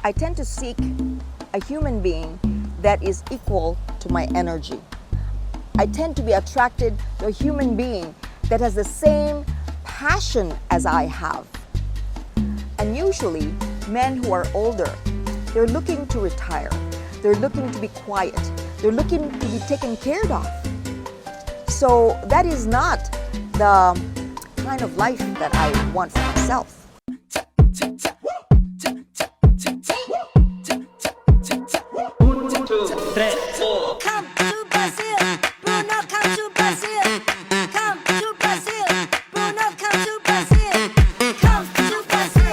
I tend to seek a human being that is equal to my energy. I tend to be attracted to a human being that has the same passion as I have. And usually, men who are older, they're looking to retire. They're looking to be quiet. They're looking to be taken care of. So that is not the kind of life that I want for myself. Come to Brazil, Bruno, come to Brazil. Come to Brazil, Bruno, come to Brazil. Come to Brazil, Bruno, come to Brazil. Come to Brazil.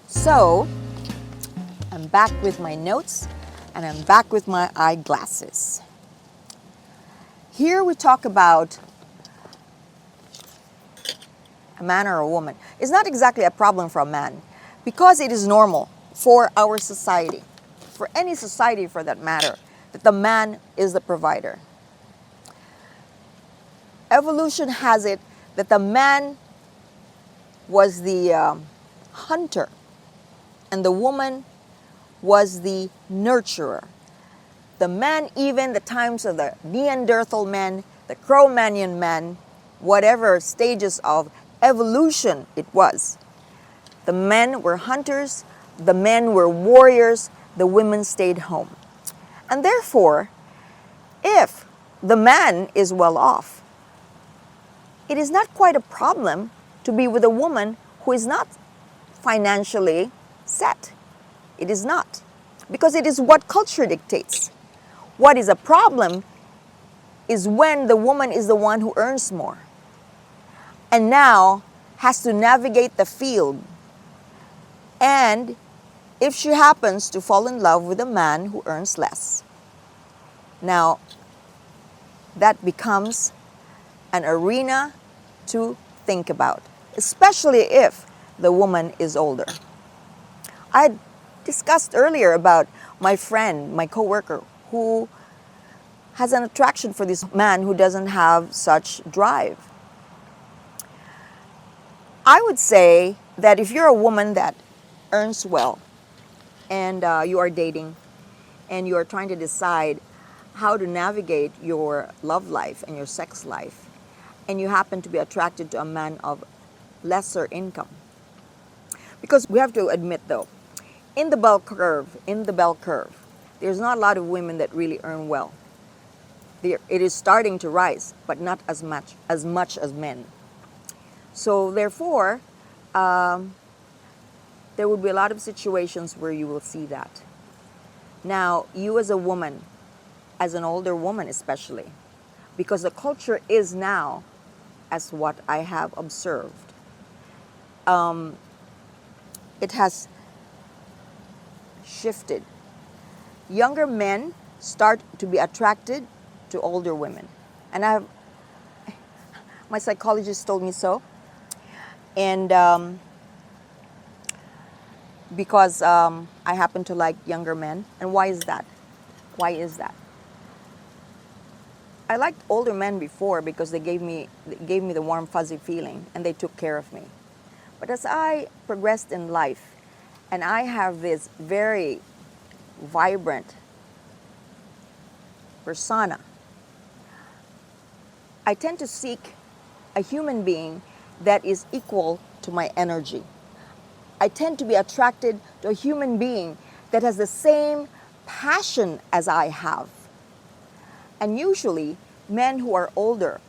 So, I'm back with my notes and I'm back with my eyeglasses. Here we talk about a man or a woman. It's not exactly a problem for a man because it is normal for our society, for any society for that matter, that the man is the provider. Evolution has it that the man was the hunter and the woman was the nurturer. The man, even the times of the Neanderthal men, the Cro-Magnon men, whatever stages of evolution it was, the men were hunters, the men were warriors, the women stayed home. And therefore, if the man is well off, it is not quite a problem to be with a woman who is not financially set. It is not, because it is what culture dictates. What is a problem is when the woman is the one who earns more and now has to navigate the field. And if she happens to fall in love with a man who earns less, now that becomes an arena to think about, especially if the woman is older. I discussed earlier about my friend, my coworker, who has an attraction for this man who doesn't have such drive. I would say that if you're a woman that earns well and you are dating and you are trying to decide how to navigate your love life and your sex life, and you happen to be attracted to a man of lesser income, because we have to admit though, in the bell curve, there's not a lot of women that really earn well. It is starting to rise, but not as much as men. So therefore, there will be a lot of situations where you will see that. Now, you as a woman, as an older woman especially, because the culture is now, as what I have observed, it has shifted. Younger men start to be attracted to older women. And my psychologist told me so. And because I happen to like younger men. And why is that? Why is that? I liked older men before because they gave me the warm fuzzy feeling and they took care of me. But as I progressed in life and I have this very vibrant persona, I tend to seek a human being that is equal to my energy. I tend to be attracted to a human being that has the same passion as I have. And usually, men who are older,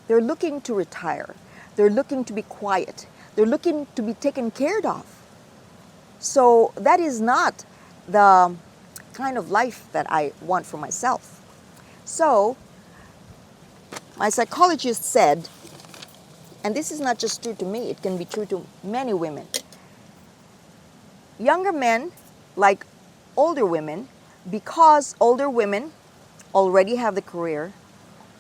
they're looking to retire. They're looking to be quiet. They're looking to be taken care of. So that is not the kind of life that I want for myself. So my psychologist said, and this is not just true to me, it can be true to many women. Younger men like older women because older women already have the career,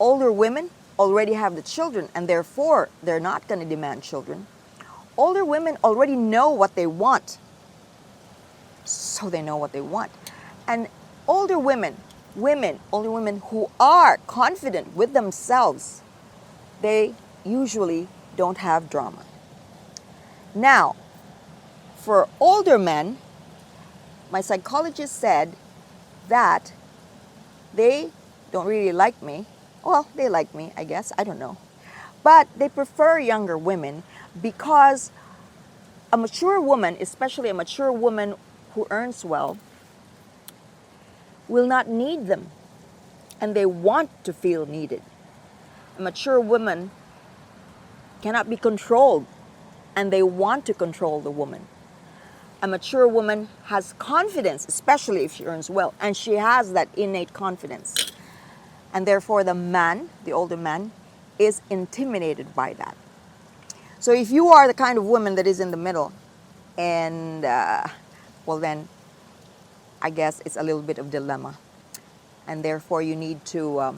older women already have the children, and therefore they're not going to demand children. Older women already know what they want, so they know what they want. And older women who are confident with themselves, they usually don't have drama. Now, for older men, my psychologist said that they don't really like me. Well, they like me, I guess, I don't know. But they prefer younger women because a mature woman, especially a mature woman who earns well, will not need them, and they want to feel needed. A mature woman cannot be controlled, and they want to control the woman. A mature woman has confidence, especially if she earns well, and she has that innate confidence. And therefore the man, the older man, is intimidated by that. So if you are the kind of woman that is in the middle, and well then, I guess it's a little bit of dilemma. And therefore you need to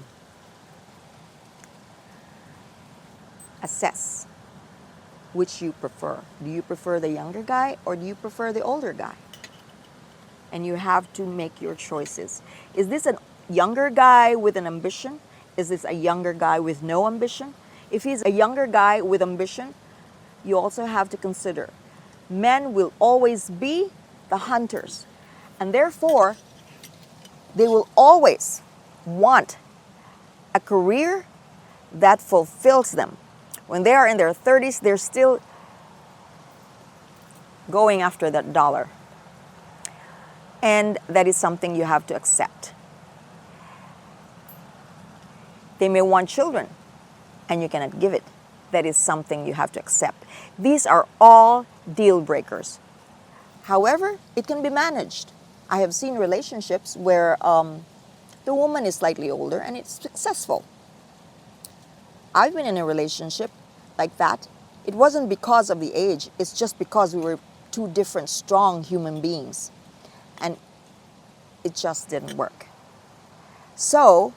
assess which you prefer. Do you prefer the younger guy or do you prefer the older guy? And you have to make your choices. Is this a younger guy with an ambition? Is this a younger guy with no ambition? If he's a younger guy with ambition, you also have to consider men will always be the hunters. And therefore, they will always want a career that fulfills them. When they are in their 30s, they're still going after that dollar. And that is something you have to accept. They may want children, and you cannot give it. That is something you have to accept. These are all deal breakers. However, it can be managed. I have seen relationships where the woman is slightly older and it's successful. I've been in a relationship like that. It wasn't because of the age, it's just because we were two different strong human beings. And it just didn't work. So,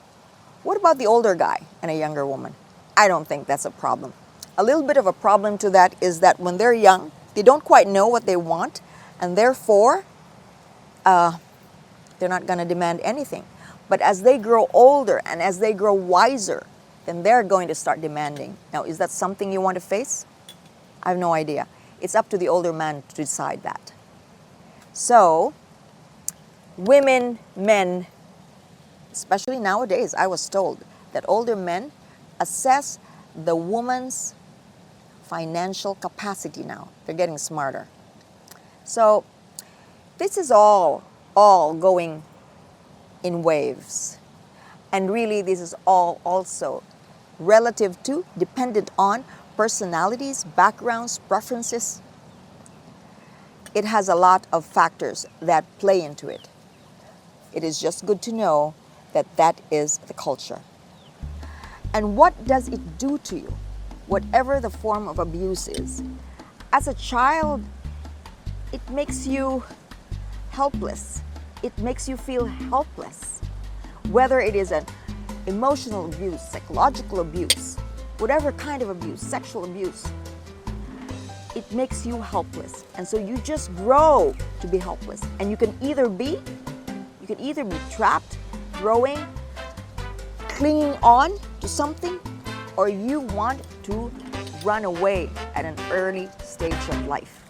what about the older guy and a younger woman? I don't think that's a problem. A little bit of a problem to that is that when they're young, they don't quite know what they want, and therefore, they're not going to demand anything. But as they grow older and as they grow wiser, then they're going to start demanding. Now, is that something you want to face? I have no idea. It's up to the older man to decide that. So, women, men, especially nowadays, I was told that older men assess the woman's financial capacity now. They're getting smarter. So, this is all going in waves. And really, this is all also relative to, dependent on personalities, backgrounds, preferences. It has a lot of factors that play into it. It is just good to know that that is the culture. And what does it do to you? Whatever the form of abuse is. As a child, it makes you helpless. It makes you feel helpless. Whether it is an emotional abuse, psychological abuse, whatever kind of abuse, sexual abuse, it makes you helpless. And so you just grow to be helpless. And you can either be trapped, growing, clinging on to something, or you want to run away at an early stage of life.